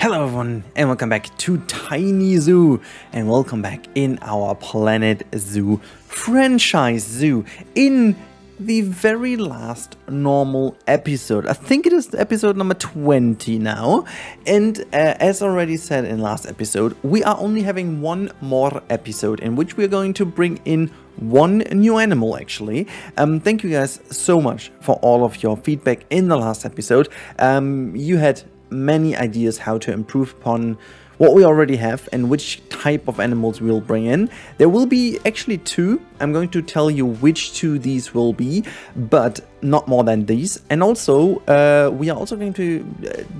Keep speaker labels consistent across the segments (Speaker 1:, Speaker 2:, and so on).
Speaker 1: Hello everyone and welcome back to Tiny Zoo and welcome back in our Planet Zoo franchise zoo in the very last normal episode. I think it is episode number 20 now, and as already said in last episode, we are only having one more episode in which we're going to bring in one new animal actually. Thank you guys so much for all of your feedback in the last episode. You had many ideas how to improve upon what we already have and which type of animals we'll bring in. There will be actually two. I'm going to tell you which two these will be, but not more than these. And also, we are also going to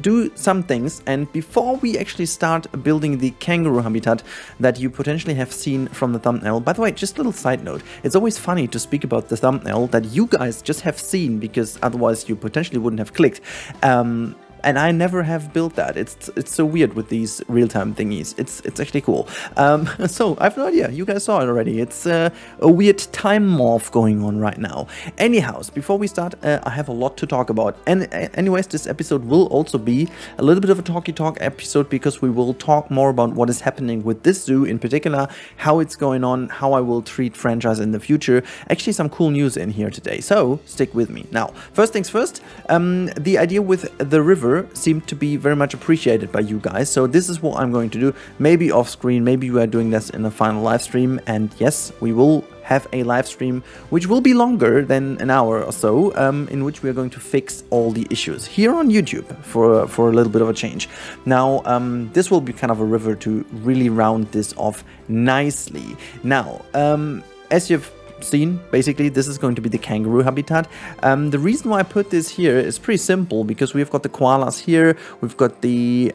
Speaker 1: do some things. And before we actually start building the kangaroo habitat that you potentially have seen from the thumbnail, by the way, just a little side note, it's always funny to speak about the thumbnail that you guys just have seen because otherwise you potentially wouldn't have clicked. And I never have built that. It's so weird with these real-time thingies. It's actually cool. So I have no idea. You guys saw it already. It's a weird time morph going on right now. Anyhow, before we start, I have a lot to talk about. And anyways, this episode will also be a little bit of a talky-talk episode because we will talk more about what is happening with this zoo in particular, how it's going on, how I will treat franchise in the future. Actually, some cool news in here today. So stick with me. Now, first things first, the idea with the river seemed to be very much appreciated by you guys, so this is what I'm going to do, maybe off screen, maybe we are doing this in a final live stream, and yes, we will have a live stream which will be longer than an hour or so, in which we are going to fix all the issues here on YouTube for a little bit of a change. Now, this will be kind of a river to really round this off nicely. Now, as you've seen, basically this is going to be the kangaroo habitat. The reason why I put this here is pretty simple, because we've got the koalas here, we've got the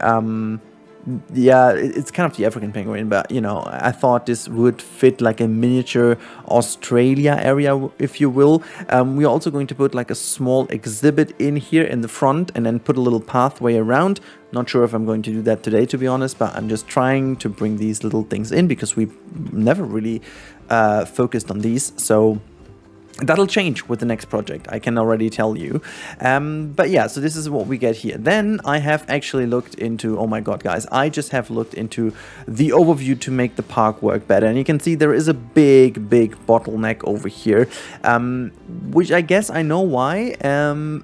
Speaker 1: yeah, it's kind of the African penguin, but you know, I thought this would fit like a miniature Australia area, if you will. We're also going to put like a small exhibit in here in the front and then put a little pathway around. Not sure if I'm going to do that today, to be honest, but I'm just trying to bring these little things in because we've never really focused on these. So that'll change with the next project, I can already tell you. But yeah, so this is what we get here. Then I have actually looked into, oh my god guys, I just have looked into the overview to make the park work better. And you can see there is a big bottleneck over here, which I guess I know why.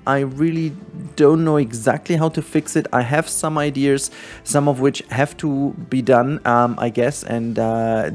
Speaker 1: I really don't know exactly how to fix it. I have some ideas, some of which have to be done, I guess, and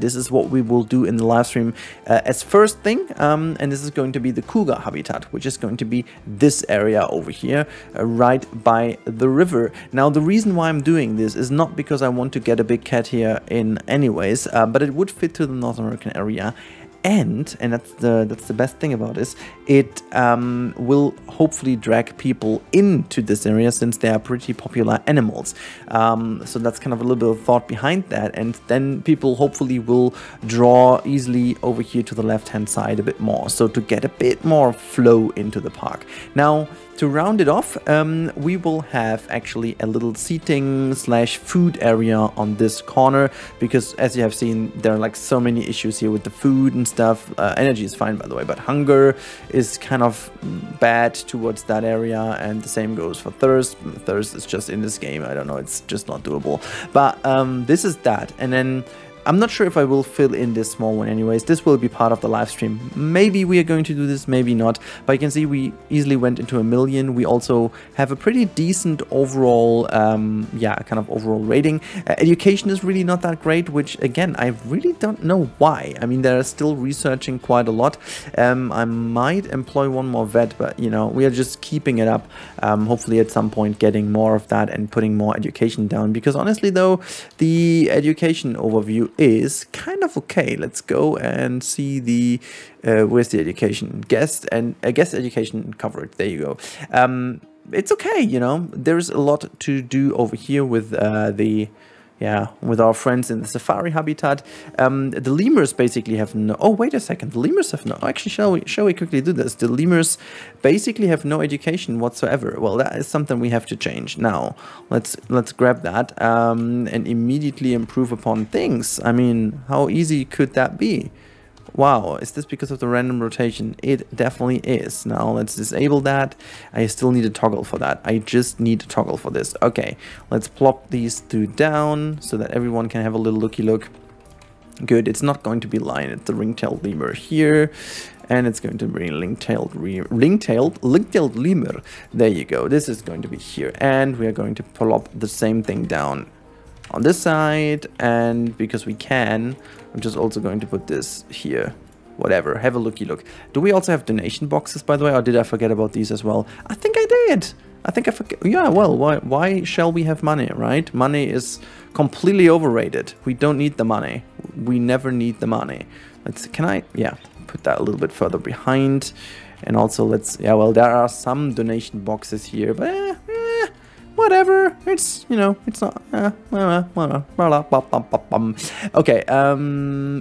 Speaker 1: this is what we will do in the live stream as first thing, and this is going to be the Kuga Habitat, which is going to be this area over here, right by the river. Now, the reason why I'm doing this is not because I want to get a big cat here in anyways, but it would fit to the North American area. And that's the best thing about this, it will hopefully drag people into this area since they are pretty popular animals. So that's kind of a little bit of thought behind that, and then people hopefully will draw easily over here to the left hand side a bit more, so to get a bit more flow into the park. Now, to round it off, we will have actually a little seating slash food area on this corner, because as you have seen, there are like so many issues here with the food and stuff. Energy is fine, by the way, but hunger is kind of bad towards that area, and the same goes for thirst. Thirst is just in this game, I don't know, it's just not doable. But this is that, and then I'm not sure if I will fill in this small one anyways. This will be part of the live stream. Maybe we are going to do this, maybe not. But you can see we easily went into 1 million. We also have a pretty decent overall, yeah, kind of overall rating. Education is really not that great, which again, I really don't know why. I mean, they're still researching quite a lot. I might employ one more vet, but you know, we are just keeping it up. Hopefully at some point getting more of that and putting more education down. Because honestly though, the education overview is kind of okay. Let's go and see the where's the education guest and guest education coverage. There you go. It's okay, you know, there's a lot to do over here with with our friends in the safari habitat. The lemurs basically have no, oh wait a second, the lemurs have no, actually shall we quickly do this? The lemurs basically have no education whatsoever. Well, that is something we have to change. Now let's grab that and immediately improve upon things. I mean, how easy could that be? Wow, is this because of the random rotation? It definitely is. Now let's disable that. I still need a toggle for that. I just need a toggle for this. Okay, let's plop these two down so that everyone can have a little looky look. Good, it's not going to be lion, it's the ring-tailed lemur here. And it's going to be ring-tailed lemur. There you go, this is going to be here. And we are going to plop the same thing down on this side, and because we can, I'm just also going to put this here. Whatever, have a looky look. Do we also have donation boxes, by the way, or did I forget about these as well? I think I did. I think I forget. Yeah, well, why shall we have money, right? Money is completely overrated. We don't need the money. We never need the money. Yeah, put that a little bit further behind. And also yeah, well, there are some donation boxes here, but whatever, it's, you know, it's not, okay,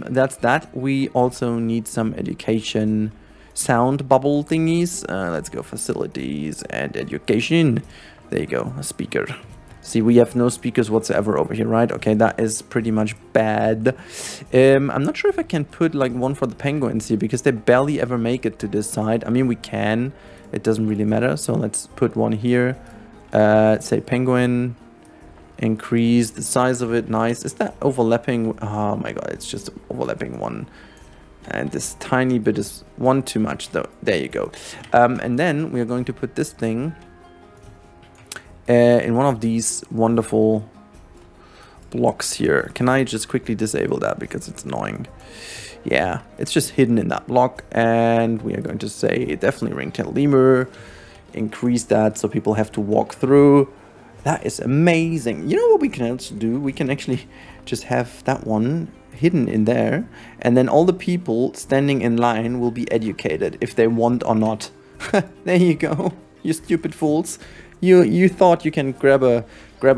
Speaker 1: that's that. We also need some education sound bubble thingies. Let's go facilities and education. There you go, a speaker. See, we have no speakers whatsoever over here, right? Okay, that is pretty much bad. I'm not sure if I can put like one for the penguins here, because they barely ever make it to this side. I mean, we can, it doesn't really matter. So let's put one here. Say penguin, increase the size of it. Nice. Is that overlapping? Oh my god, it's just overlapping one, and this tiny bit is one too much though. There you go. And then we are going to put this thing in one of these wonderful blocks here. Can I just quickly disable that because it's annoying? Yeah, it's just hidden in that block, and we are going to say definitely ring-tailed lemur. Increase that so people have to walk through. That is amazing. You know what we can also do? We can actually just have that one hidden in there, and then all the people standing in line will be educated if they want or not. There you go, you stupid fools. You thought you can grab a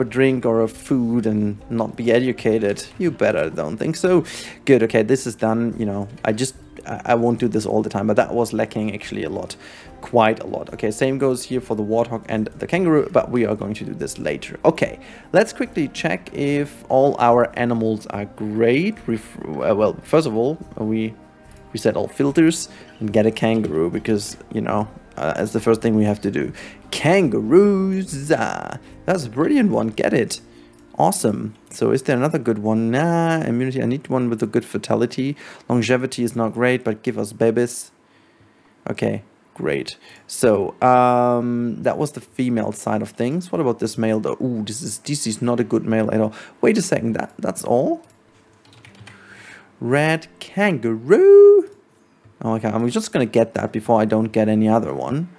Speaker 1: drink or a food and not be educated. You better don't think so. Good, okay, this is done. You know, I won't do this all the time, but that was lacking actually a lot. Quite a lot. Okay, same goes here for the warthog and the kangaroo, but we are going to do this later. Okay, let's quickly check if all our animals are great. Well, first of all, we reset all filters and get a kangaroo, because, you know, that's the first thing we have to do. Kangaroos! That's a brilliant one, get it. Awesome. So is there another good one? Nah, immunity, I need one with a good fertility. Longevity is not great, but give us babies. Okay. Great. So that was the female side of things. What about this male though? Ooh, this is not a good male at all. Wait a second, that's all? Red kangaroo. Oh, okay, I'm just gonna get that before I don't get any other one.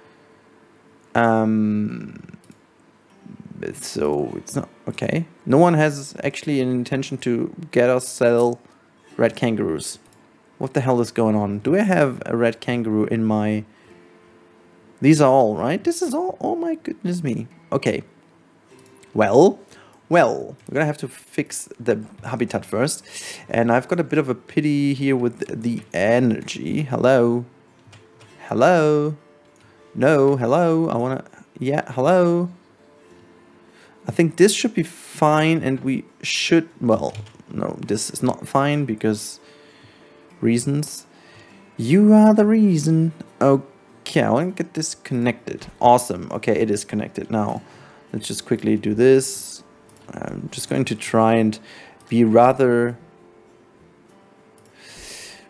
Speaker 1: So it's not okay. No one has actually an intention to get us sell red kangaroos. What the hell is going on? Do I have a red kangaroo in my... These are all, right? This is all? Oh my goodness me. Okay. Well, we're gonna have to fix the habitat first. And I've got a bit of a pity here with the energy. Hello? Hello? No, hello? I wanna... Yeah, hello? I think this should be fine, and we should... Well, no, this is not fine because... Reasons. You are the reason. Okay, I want to get this connected. Awesome. Okay, it is connected now. Let's just quickly do this. I'm just going to try and be rather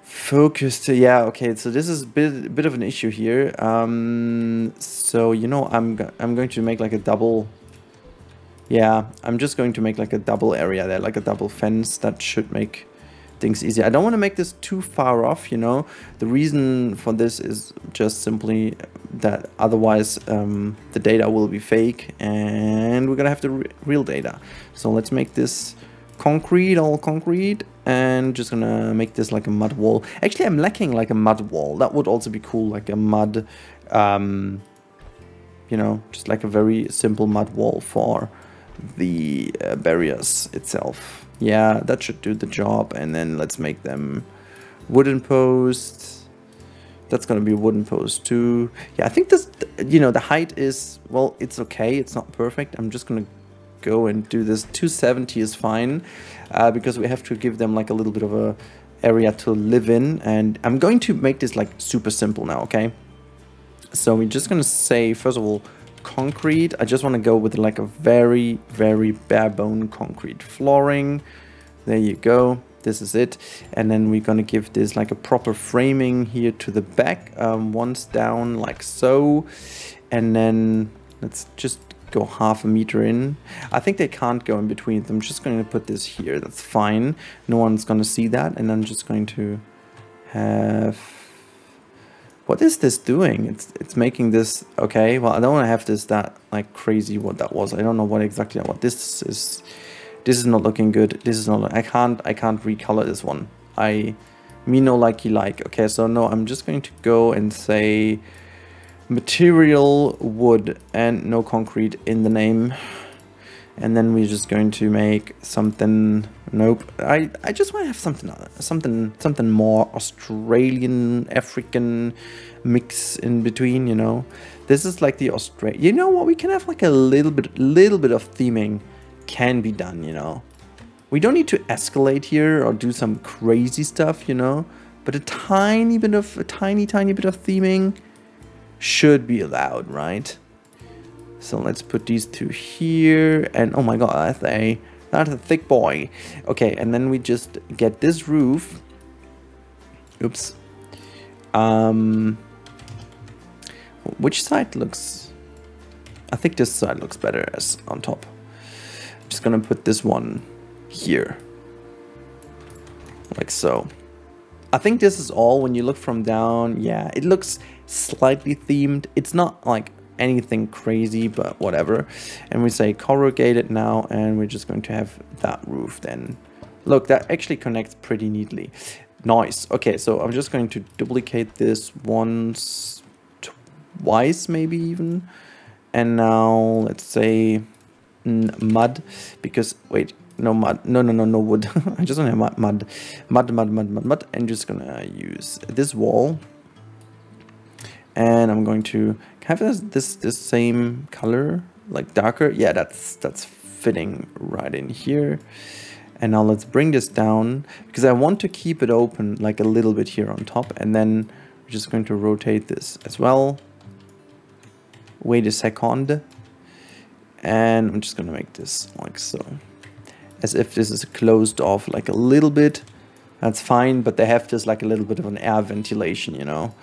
Speaker 1: focused. Yeah, okay, so this is a bit of an issue here. So, you know, I'm going to make like a double... Yeah, I'm just going to make like a double area there, like a double fence. That should make things easier. I don't want to make this too far off, you know. The reason for this is just simply that otherwise the data will be fake, and we're gonna have the real data. So let's make this concrete, all concrete, and just gonna make this like a mud wall. Actually, I'm lacking like a mud wall. That would also be cool, like a mud, you know, just like a very simple mud wall for the barriers itself. Yeah, that should do the job. And then let's make them wooden posts. That's gonna be a wooden post too. Yeah, I think this, you know, the height is, well, it's okay, it's not perfect. I'm just gonna go and do this. 270 is fine, because we have to give them like a little bit of a area to live in. And I'm going to make this like super simple now, okay? So we're just gonna say, first of all, concrete. I just want to go with like a very, very bare bone concrete flooring. There you go. This is it. And then we're gonna give this like a proper framing here to the back, once down like so. And then let's just go half a meter in. I think they can't go in between them. I'm just going to put this here. That's fine. No one's going to see that. And I'm just going to have... What is this doing? It's making this... Okay, well, I don't want to have this that like crazy what that was. I don't know what exactly what this is. This is not looking good. This is not... I can't recolor this one. Me no likey like. Okay, so no, I'm just going to go and say... material wood and no concrete in the name, and then we're just going to make something. Nope, I just want to have something more Australian African mix in between, you know. This is like the Australian, you know what, we can have like a little bit of theming can be done, you know. We don't need to escalate here or do some crazy stuff, you know, but a tiny bit of theming should be allowed, right? So let's put these two here, and oh my god, that's a thick boy. Okay, and then we just get this roof. Oops. Which side looks... I think this side looks better as on top. I'm just gonna put this one here, like so. I think this is all. When you look from down, yeah, it looks slightly themed. It's not like anything crazy, but whatever. And we say corrugated now, and we're just going to have that roof then. Look, that actually connects pretty neatly. Nice. Okay, so I'm just going to duplicate this once, twice maybe even. And now let's say mud, because wait, no mud, no wood. I just want to have mud, and just gonna use this wall. And I'm going to have this same color, like darker. Yeah, that's fitting right in here. And now let's bring this down, because I want to keep it open like a little bit here on top. And then we're just going to rotate this as well. Wait a second. And I'm just going to make this like so. As if this is closed off like a little bit. That's fine, but they have just like a little bit of an air ventilation, you know.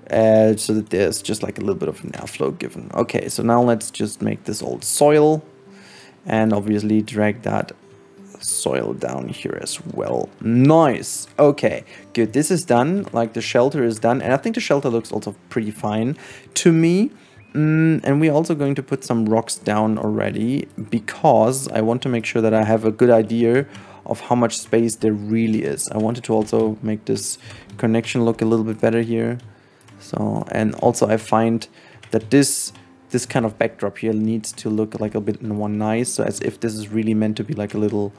Speaker 1: So that there's just like a little bit of an airflow given. Okay, so now let's just make this old soil. And obviously drag that soil down here as well. Nice. Okay, good. This is done. Like the shelter is done. And I think the shelter looks also pretty fine to me. And we're also going to put some rocks down already, because I want to make sure that I have a good idea of how much space there really is. I wanted to also make this connection look a little bit better here. So, and also I find that this kind of backdrop here needs to look like a bit more nice. So as if this is really meant to be like a little,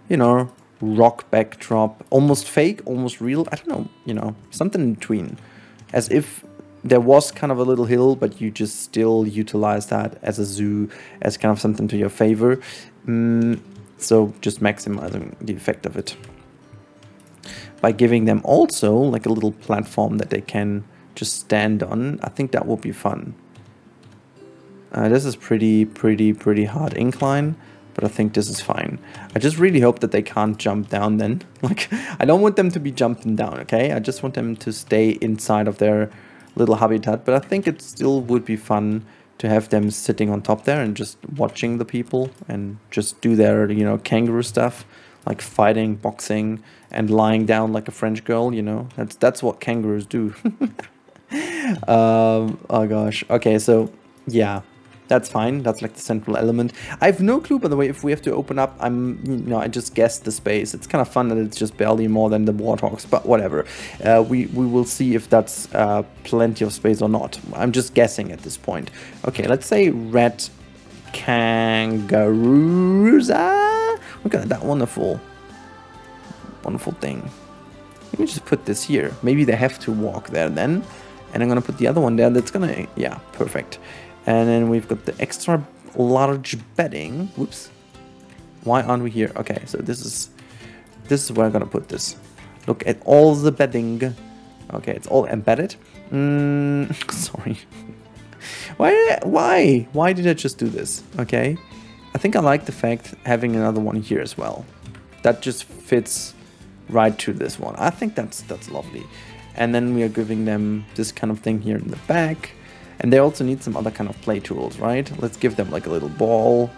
Speaker 1: you know, rock backdrop, almost fake, almost real. I don't know, you know, something in between. As if there was kind of a little hill, but you just still utilize that as a zoo, as kind of something to your favor. So just maximizing the effect of it. By giving them also like a little platform that they can just stand on. I think that will be fun. This is pretty hard incline, but I think this is fine. I just really hope that they can't jump down then. Like, I don't want them to be jumping down, okay? I just want them to stay inside of their little habitat, but I think it still would be fun to have them sitting on top there and just watching the people and just do their, you know, kangaroo stuff, like fighting, boxing, and lying down like a French girl, you know? That's what kangaroos do. Oh gosh. Okay, so yeah, that's fine. That's like the central element. I have no clue, by the way, if we have to open up. I just guessed the space. It's kind of fun that it's just barely more than the warthogs, but whatever. We will see if that's plenty of space or not. I'm just guessing at this point. Okay, let's say red kangaroos. Look at that wonderful thing. Let me just put this here. Maybe they have to walk there then. And I'm gonna put the other one there. That's gonna, yeah, perfect. And then we've got the extra large bedding. Whoops. Why aren't we here? Okay, so this is where I'm gonna put this. Look at all the bedding. Okay, it's all embedded. Sorry. Why did I just do this? Okay. I think I like the fact having another one here as well. That just fits right to this one. I think that's lovely. And then we are giving them this kind of thing here in the back. And they also need some other kind of play tools, right? Let's give them like a little ball.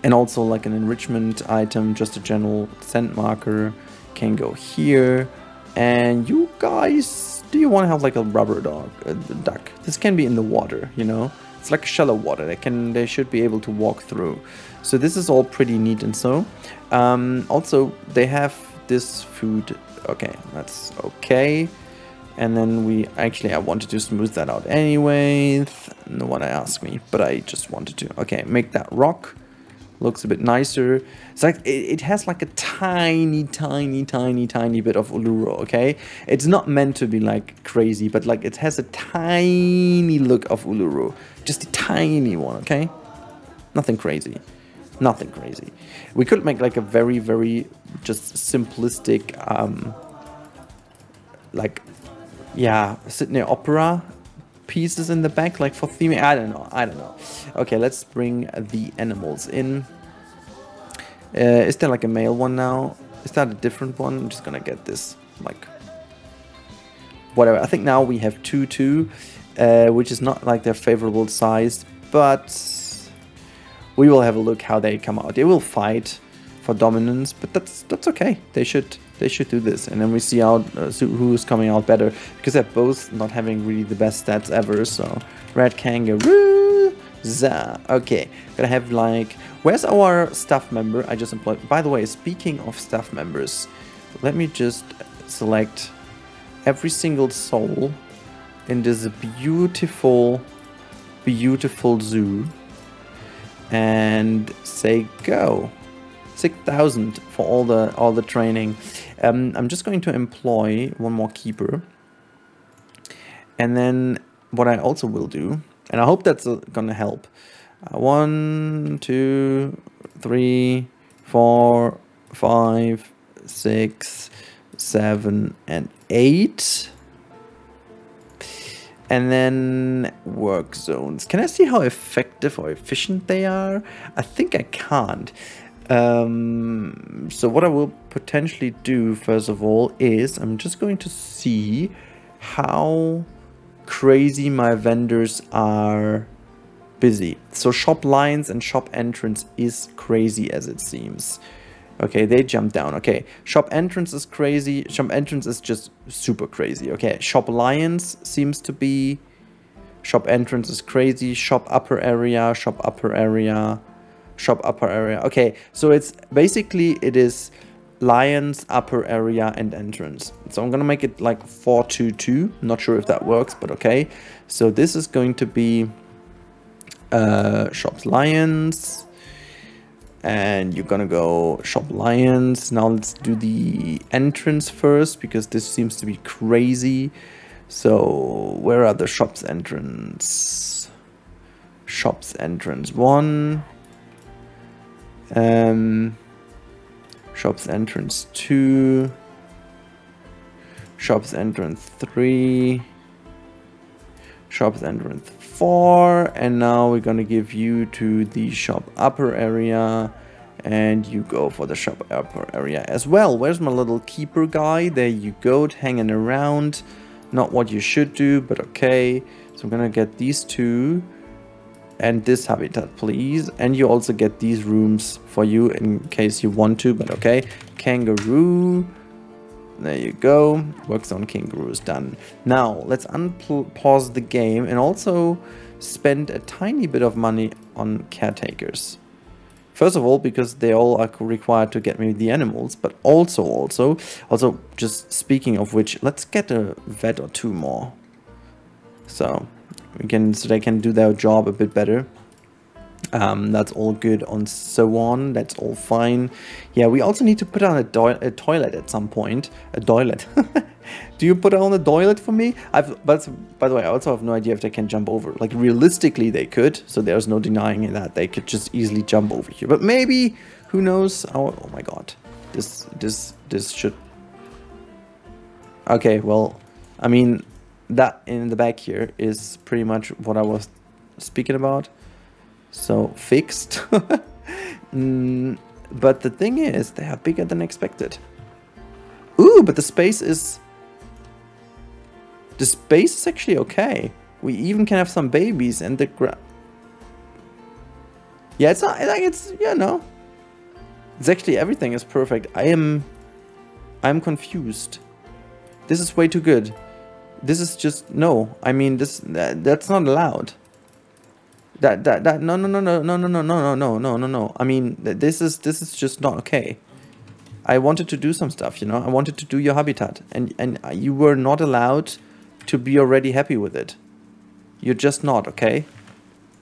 Speaker 1: And also like an enrichment item, just a general scent marker can go here. And you guys, do you want to have like a rubber duck? This can be in the water, you know? It's like shallow water. They should be able to walk through. So this is all pretty neat and so. Also, they have this food. Okay, that's okay. And then I wanted to smooth that out anyway. No one asked me, but I just wanted to. Okay, make that rock. Looks a bit nicer. It's like it has like a tiny bit of Uluru, okay? It's not meant to be like crazy, but like it has a tiny look of Uluru. Just a tiny one, okay? Nothing crazy. Nothing crazy. We could make like a very, very just simplistic, like, yeah, Sydney Opera pieces in the back, like for theming. I don't know. Okay, let's bring the animals in. Is there like a male one now? Is that a different one? I'm just gonna get this, like, whatever. I think now we have two, which is not like their favorable size, but we will have a look how they come out. They will fight for dominance, but that's okay. They should do this, and then we see out who's coming out better, because they're both not having really the best stats ever. So red kangaroo, okay, gonna have like, where's our staff member I just employed? By the way, speaking of staff members, let me just select every single soul in this beautiful zoo and say go. 6,000 for all the training. I'm just going to employ one more keeper, and then what I also will do, and I hope that's gonna help. 1, 2, 3, 4, 5, 6, 7, and 8. And then work zones. Can I see how effective or efficient they are? I think I can't. So what I will potentially do first of all is I'm just going to see how crazy my vendors are busy. So shop lines and shop entrance is crazy as it seems. Okay, they jump down. Okay, shop entrance is crazy. Shop entrance is just super crazy. Okay, shop lions seems to be. Shop entrance is crazy. Shop upper area. Shop upper area. Shop upper area. Okay, so it's basically it is lions, upper area, and entrance. So I'm gonna make it like 4-2-2. Not sure if that works, but okay. So this is going to be shops lions. And you're gonna go shop lions. Now let's do the entrance first, because this seems to be crazy. So where are the shops entrance? Shops entrance 1. Shops entrance 2. Shops entrance 3. Shops entrance 4, and now we're gonna give you to the shop upper area, and you go for the shop upper area as well. Where's my little keeper guy? There you go, hanging around. Not what you should do, but okay. So I'm gonna get these two and this habitat, please, and you also get these rooms for you in case you want to, but okay. Kangaroo. There you go. Work zone kangaroo is done. Now, let's unpause the game and also spend a tiny bit of money on caretakers. First of all, because they all are required to get me the animals, but also, just speaking of which, let's get a vet or two more. So they can do their job a bit better. That's all good on so on. That's all fine. Yeah, we also need to put on a toilet at some point. A toilet. Do you put on a toilet for me? But by the way, I also have no idea if they can jump over. Like realistically, they could. So there's no denying that they could just easily jump over here. But maybe, who knows? Oh my god, This should... Okay, well, I mean, that in the back here is pretty much what I was speaking about. So, fixed. But the thing is, they are bigger than expected. Ooh, but the space is... The space is actually okay. We even can have some babies and the yeah, it's not like it's, you know. It's actually, everything is perfect. I'm confused. This is way too good. This is just, no. I mean, that's not allowed. No. I mean, this is just not okay. I wanted to do some stuff, you know. I wanted to do your habitat, and you were not allowed to be already happy with it. You're just not, okay?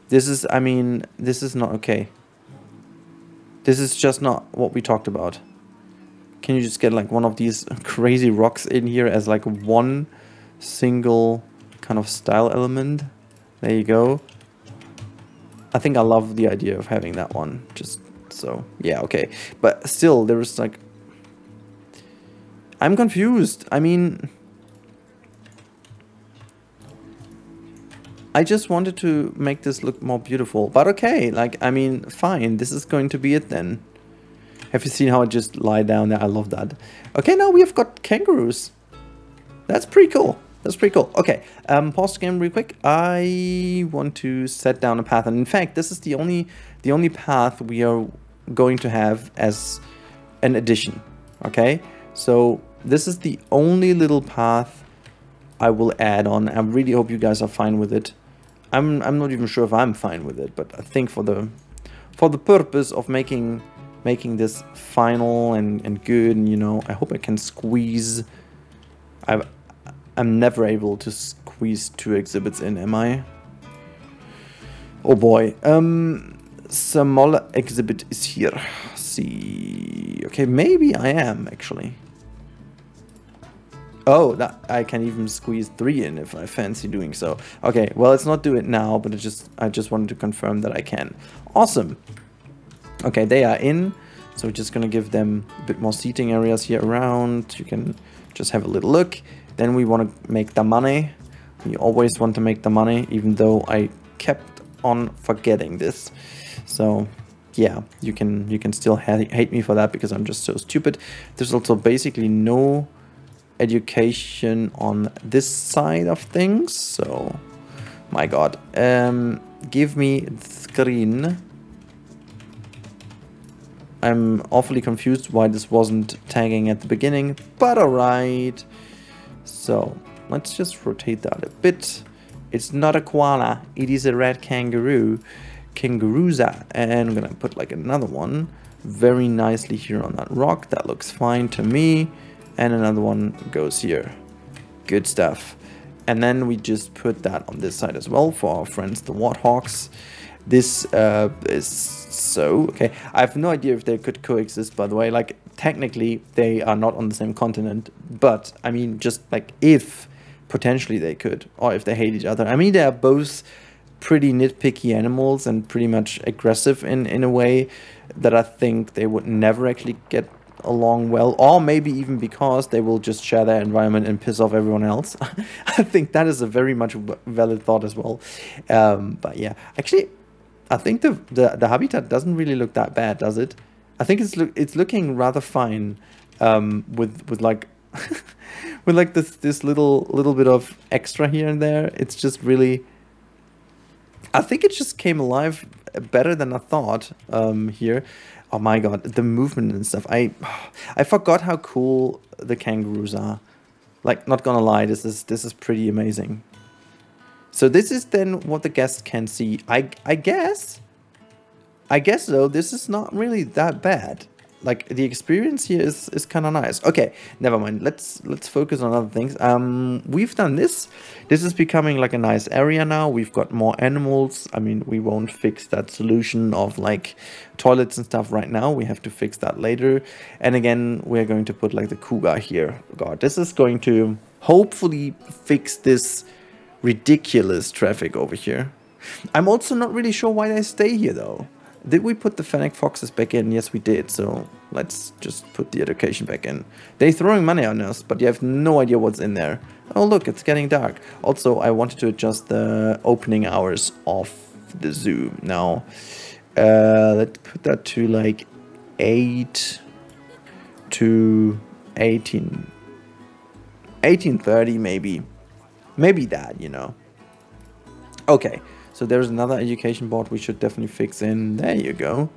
Speaker 1: This is, I mean, this is not okay. This is just not what we talked about. Can you just get like one of these crazy rocks in here as like one single kind of style element? There you go. I think I love the idea of having that one. Just so, yeah, okay. But still, there is like... I'm confused. I mean... I just wanted to make this look more beautiful. But okay, like, I mean, fine. This is going to be it then. Have you seen how I just lie down there? I love that. Okay, now we have got kangaroos. That's pretty cool. That's pretty cool. Okay, pause the game real quick. I want to set down a path. And in fact, this is the only path we are going to have as an addition. Okay, so this is the only little path I will add on. I really hope you guys are fine with it. I'm not even sure if I'm fine with it, but I think for the purpose of making this final and good, and you know, I hope I can squeeze. I'm never able to squeeze 2 exhibits in, am I? Oh boy. Smaller exhibit is here. See. Okay, maybe I am actually. Oh, that I can even squeeze 3 in if I fancy doing so. Okay, well, let's not do it now, but I just wanted to confirm that I can. Awesome. Okay, they are in. So we're just gonna give them a bit more seating areas here around. You can just have a little look. Then we want to make the money. We always want to make the money, even though I kept on forgetting this. So yeah, you can still hate me for that because I'm just so stupid. There's also basically no education on this side of things. So my god, give me the screen. I'm awfully confused why this wasn't tagging at the beginning, but alright. So let's just rotate that a bit. It's not a koala, it is a red kangaroo. Kangarooza. And I'm gonna put like another one very nicely here on that rock. That looks fine to me. And another one goes here. Good stuff. And then we just put that on this side as well for our friends the warthogs. This is so okay. I have no idea if they could coexist, by the way. Like, technically they are not on the same continent, but I mean, just like if potentially they could, or if they hate each other. I mean, they are both pretty nitpicky animals and pretty much aggressive in a way that I think they would never actually get along well, or maybe even because they will just share their environment and piss off everyone else. I think that is a very much valid thought as well. But yeah, actually, I think the habitat doesn't really look that bad, does it? I think it's looking rather fine, with like with like this little bit of extra here and there. It's just really, I think it just came alive better than I thought here. Oh my god, the movement and stuff. I forgot how cool the kangaroos are. Like, not gonna lie, this is pretty amazing. So this is then what the guests can see. I guess though, this is not really that bad. Like, the experience here is kind of nice. Okay, never mind. Let's focus on other things. We've done this. This is becoming like a nice area now. We've got more animals. I mean, we won't fix that solution of like toilets and stuff right now. We have to fix that later. And again, we're going to put like the Kuga here. God, this is going to hopefully fix this ridiculous traffic over here. I'm also not really sure why they stay here though. Did we put the fennec foxes back in? Yes, we did. So let's just put the education back in. They're throwing money on us, but you have no idea what's in there. Oh, look, it's getting dark. Also, I wanted to adjust the opening hours of the zoo. Now, let's put that to like 8 to 18:30 maybe. Maybe that, you know. Okay. So there's another education board we should definitely fix in. There you go.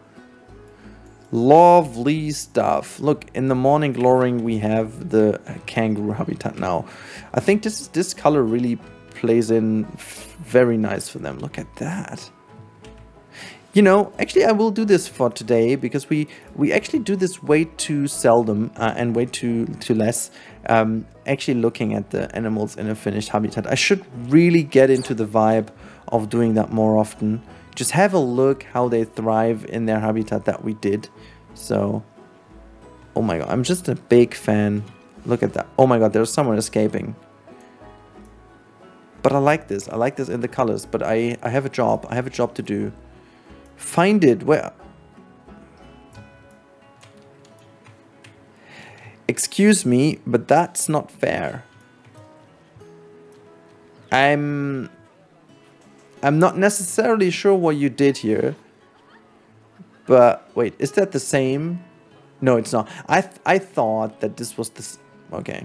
Speaker 1: Lovely stuff. Look, in the morning glorying we have the Kangaroo Habitat now. I think this color really plays in very nice for them. Look at that. You know, actually I will do this for today because we actually do this way too seldom and way too less. Actually looking at the animals in a finished habitat. I should really get into the vibe of doing that more often. Just have a look how they thrive in their habitat that we did. So, oh my god, I'm just a big fan. Look at that. Oh my god, there's someone escaping. But I like this. I like this in the colors. But I have a job. I have a job to do. Find it. Where? Excuse me, but that's not fair. I'm not necessarily sure what you did here. But wait, is that the same? No, it's not. I thought that this was this. Okay.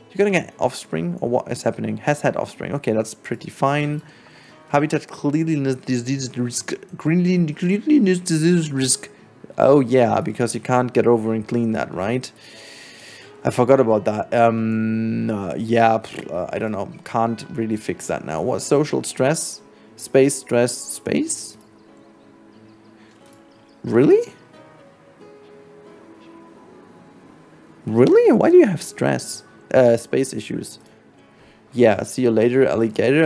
Speaker 1: You're gonna get offspring, or what is happening? Has had offspring. Okay, that's pretty fine. Habitat cleanliness disease risk. Cleanliness disease risk. Oh yeah, because you can't get over and clean that, right? I forgot about that. Yeah, I don't know. Can't really fix that now. What? Social stress? Space stress? Space? Really? Really? Why do you have stress? Space issues. Yeah, see you later, alligator.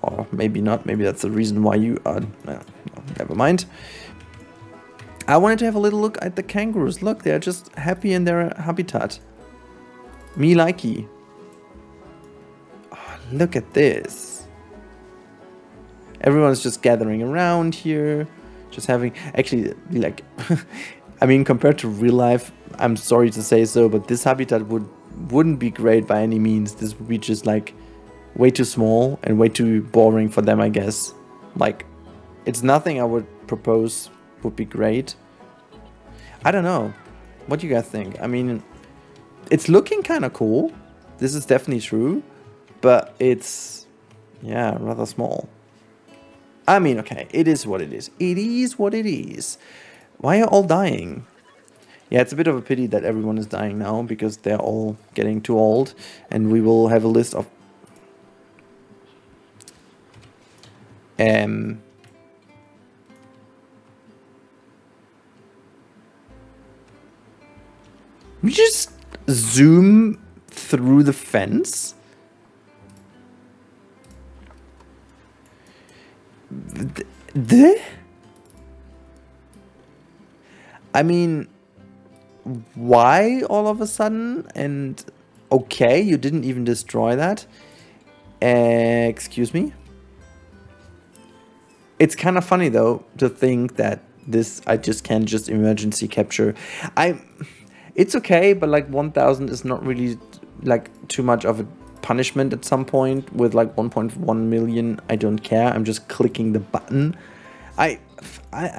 Speaker 1: Or maybe not. Maybe that's the reason why you are... no, never mind. I wanted to have a little look at the kangaroos. Look, they're just happy in their habitat. Me likey. Oh, look at this. Everyone's just gathering around here. Just having... Actually, like... I mean, compared to real life, I'm sorry to say so, but this habitat wouldn't be great by any means. This would be just like way too small and way too boring for them, I guess. Like, it's nothing I would propose would be great. I don't know. What do you guys think? I mean, it's looking kind of cool. This is definitely true, but it's, yeah, rather small. I mean, okay, it is what it is. It is what it is. Why are all dying? Yeah, it's a bit of a pity that everyone is dying now because they're all getting too old, and we will have a list of we just zoom through the fence. I mean, why all of a sudden? And okay, you didn't even destroy that. Excuse me? It's kind of funny though to think that this I just can't just emergency capture. It's okay, but like 1000 is not really like too much of a punishment at some point. With like 1.1 million, I don't care. I'm just clicking the button. I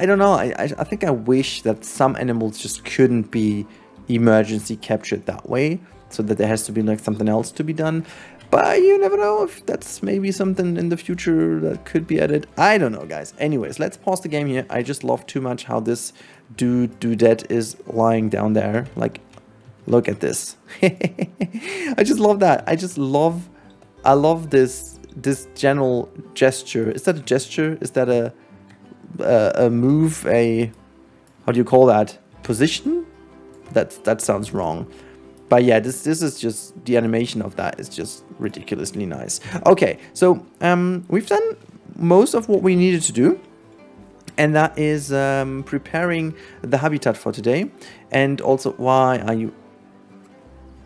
Speaker 1: don't know. I think I wish that some animals just couldn't be emergency captured that way, so that there has to be like something else to be done. But you never know if that's maybe something in the future that could be added. I don't know, guys. Anyways, let's pause the game here. I just love too much how this dudette is lying down there. Like, look at this. I just love that. I love this general gesture. Is that a gesture? Is that a move? How do you call that? Position? That sounds wrong. But yeah, this is just, the animation of that is just ridiculously nice. Okay, so we've done most of what we needed to do, and that is preparing the habitat for today. And also, why are you...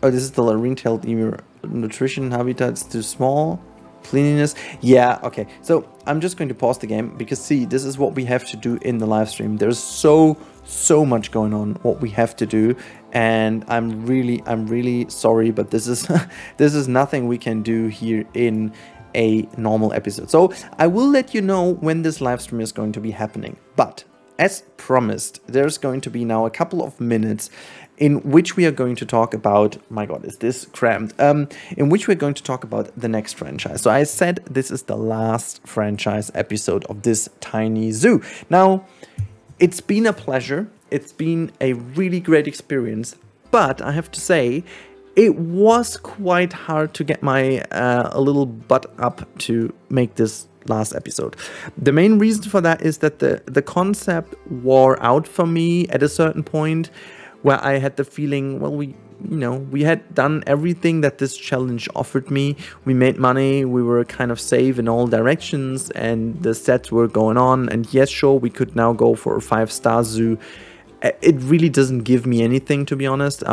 Speaker 1: Oh, this is the ring-tailed lemur nutrition habitat. It's too small. Cleanliness. Yeah, okay. So I'm just going to pause the game because see, this is what we have to do in the live stream. There's so much going on what we have to do, and I'm really sorry, but this is this is nothing we can do here in a normal episode. So I will let you know when this live stream is going to be happening. But as promised, there's going to be now a couple of minutes in which we are going to talk about, my god, is this cramped, in which we're going to talk about the next franchise. So I said this is the last franchise episode of this tiny zoo. Now, it's been a pleasure, it's been a really great experience, but I have to say, it was quite hard to get my a little butt up to make this last episode. The main reason for that is that the concept wore out for me at a certain point, where I had the feeling, well, we had done everything that this challenge offered me. We made money, we were kind of safe in all directions, and the sets were going on. And yes, sure, we could now go for a 5-star zoo. It really doesn't give me anything, to be honest,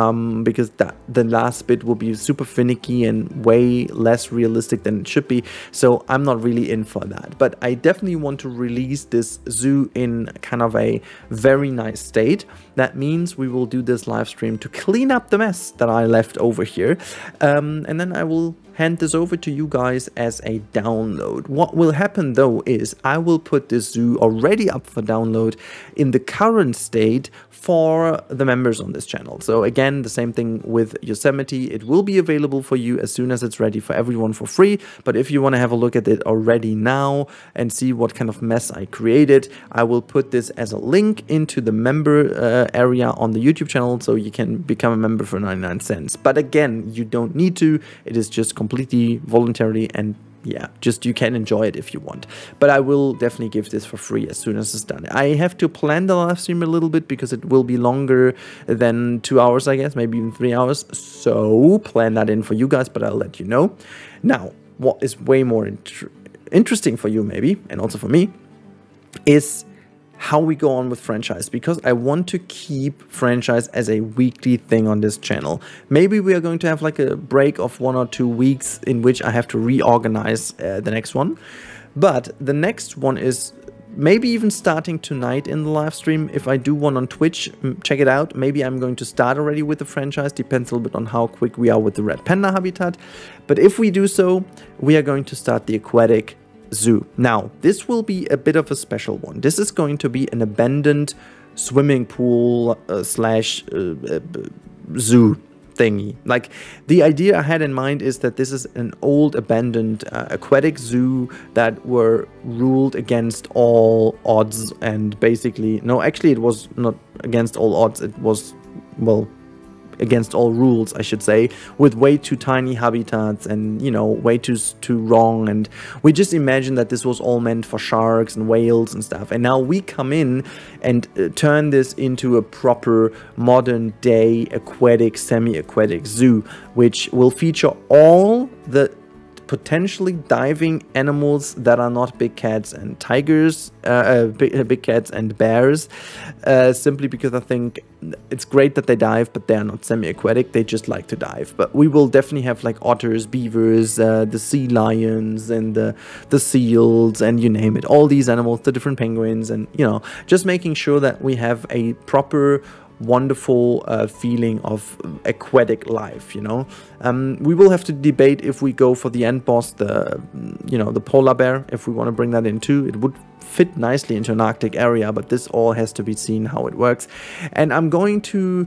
Speaker 1: because the last bit will be super finicky and way less realistic than it should be. So I'm not really in for that. But I definitely want to release this zoo in kind of a very nice state. That means we will do this live stream to clean up the mess that I left over here. And then I will hand this over to you guys as a download. What will happen though is I will put this zoo already up for download in the current state for the members on this channel. So again, the same thing with Yosemite. It will be available for you as soon as it's ready for everyone for free. But if you want to have a look at it already now and see what kind of mess I created, I will put this as a link into the member area on the YouTube channel, so you can become a member for 99 cents. But again, you don't need to. It is just completely voluntary, and yeah, just you can enjoy it if you want. But I will definitely give this for free as soon as it's done. I have to plan the live stream a little bit because it will be longer than 2 hours, I guess, maybe even 3 hours. So plan that in for you guys, but I'll let you know. Now, what is way more interesting for you maybe, and also for me, is how we go on with franchise, because I want to keep franchise as a weekly thing on this channel. Maybe we are going to have like a break of 1 or 2 weeks in which I have to reorganize the next one. But the next one is maybe even starting tonight in the live stream. If I do one on Twitch, check it out. Maybe I'm going to start already with the franchise. Depends a little bit on how quick we are with the red panda habitat. But if we do so, we are going to start the aquatic zoo. Now, this will be a bit of a special one. This is going to be an abandoned swimming pool slash zoo thingy. Like, the idea I had in mind is that this is an old abandoned aquatic zoo that were ruled against all odds, and basically, no, actually it was not against all odds, it was, well, against all rules, I should say, with way too tiny habitats and, you know, way too wrong. And we just imagined that this was all meant for sharks and whales and stuff. And now we come in and turn this into a proper modern day aquatic, semi-aquatic zoo, which will feature all the potentially diving animals that are not big cats and tigers, big cats and bears, simply because I think it's great that they dive, but they are not semi-aquatic, they just like to dive. But we will definitely have like otters, beavers, the sea lions, and the seals, and you name it, all these animals, the different penguins, and, you know, just making sure that we have a proper wonderful feeling of aquatic life, you know. We will have to debate if we go for the end boss, the polar bear, if we want to bring that in too. It would fit nicely into an Arctic area, but this all has to be seen how it works. And I'm going to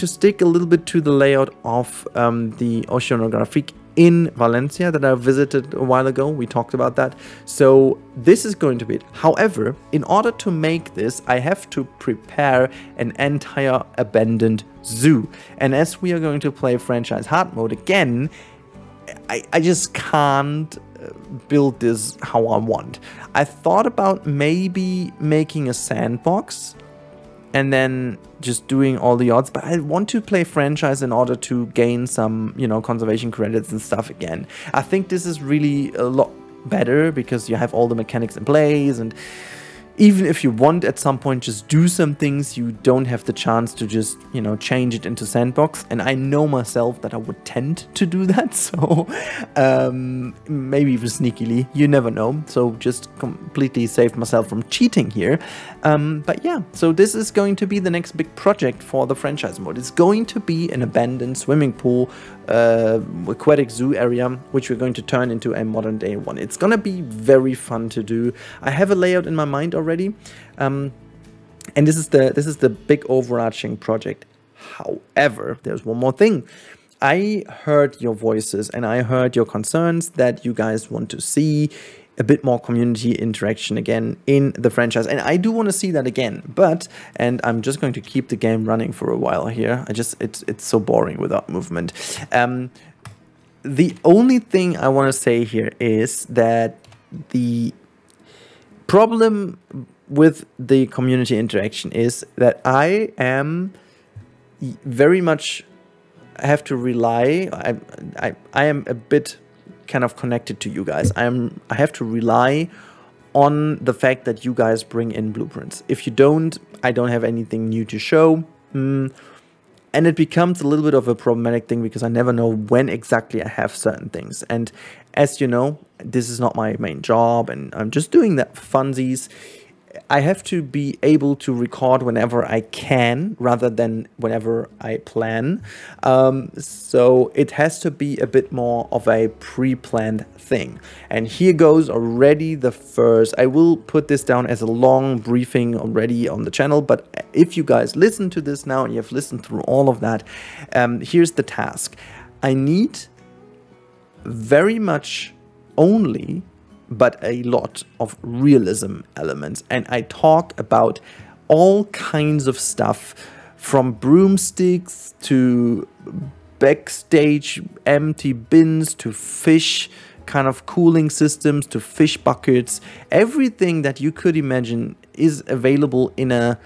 Speaker 1: stick a little bit to the layout of the oceanographic in Valencia that I visited a while ago. We talked about that. So this is going to be it. However, in order to make this, I have to prepare an entire abandoned zoo. And as we are going to play franchise hard mode again, I just can't build this how I want. I thought about maybe making a sandbox and then just doing all the odds, but I want to play franchise in order to gain some, you know, conservation credits and stuff again. I think this is really a lot better because you have all the mechanics in place, and even if you want at some point just do some things, you don't have the chance to just, you know, change it into Sandbox. And I know myself that I would tend to do that. So maybe even sneakily, you never know. So just completely saved myself from cheating here. But yeah, so this is going to be the next big project for the franchise mode. It's going to be an abandoned swimming pool, aquatic zoo area, which we're going to turn into a modern day one. It's gonna be very fun to do. I have a layout in my mind already, and this is the big overarching project. However, there's one more thing. I heard your voices and I heard your concerns that you guys want to see a bit more community interaction again in the franchise, and I do want to see that again. But, and I'm just going to keep the game running for a while here. It's so boring without movement. The only thing I want to say here is that the problem with the community interaction is that I am very much have to rely. I am a bit kind of connected to you guys. I have to rely on the fact that you guys bring in blueprints. If you don't, I don't have anything new to show. And it becomes a little bit of a problematic thing because I never know when exactly I have certain things. And as you know, this is not my main job and I'm just doing that for funsies. I have to be able to record whenever I can rather than whenever I plan. So it has to be a bit more of a pre-planned thing. And here goes already the first. I will put this down as a long briefing already on the channel, but if you guys listen to this now and you have listened through all of that, here's the task. I need very much only but a lot of realism elements, and I talk about all kinds of stuff from broomsticks to backstage empty bins to fish kind of cooling systems to fish buckets. Everything that you could imagine is available in an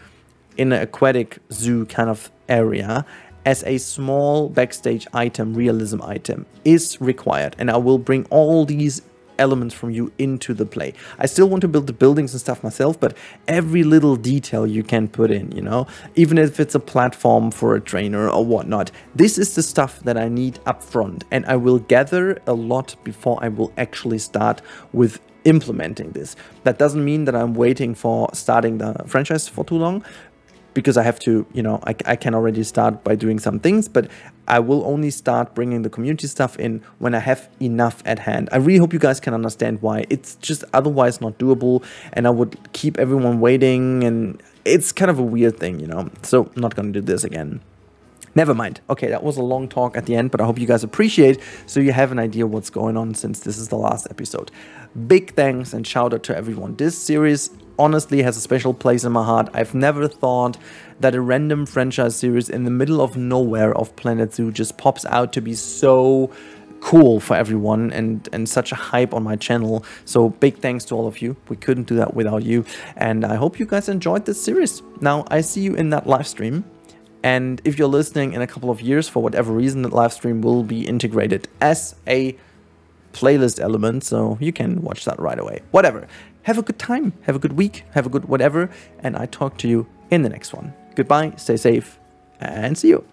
Speaker 1: aquatic zoo kind of area as a small backstage item, realism item is required, and I will bring all these elements from you into the play. I still want to build the buildings and stuff myself, but every little detail you can put in, you know, even if it's a platform for a trainer or whatnot. This is the stuff that I need up front, and I will gather a lot before I will actually start with implementing this. That doesn't mean that I'm waiting for starting the franchise for too long, because I have to, you know, I can already start by doing some things, but I will only start bringing the community stuff in when I have enough at hand. I really hope you guys can understand why. It's just otherwise not doable, and I would keep everyone waiting, and it's kind of a weird thing, you know. So I'm not going to do this again. Never mind. Okay, that was a long talk at the end, but I hope you guys appreciate, so you have an idea what's going on since this is the last episode. Big thanks and shout out to everyone. This series honestly has a special place in my heart. I've never thought that a random franchise series in the middle of nowhere of Planet Zoo just pops out to be so cool for everyone and such a hype on my channel. So big thanks to all of you. We couldn't do that without you. And I hope you guys enjoyed this series. Now, I see you in that live stream. And if you're listening in a couple of years, for whatever reason, that live stream will be integrated as a playlist element, so you can watch that right away. Whatever. Have a good time, have a good week, have a good whatever, and I talk to you in the next one. Goodbye, stay safe, and see you.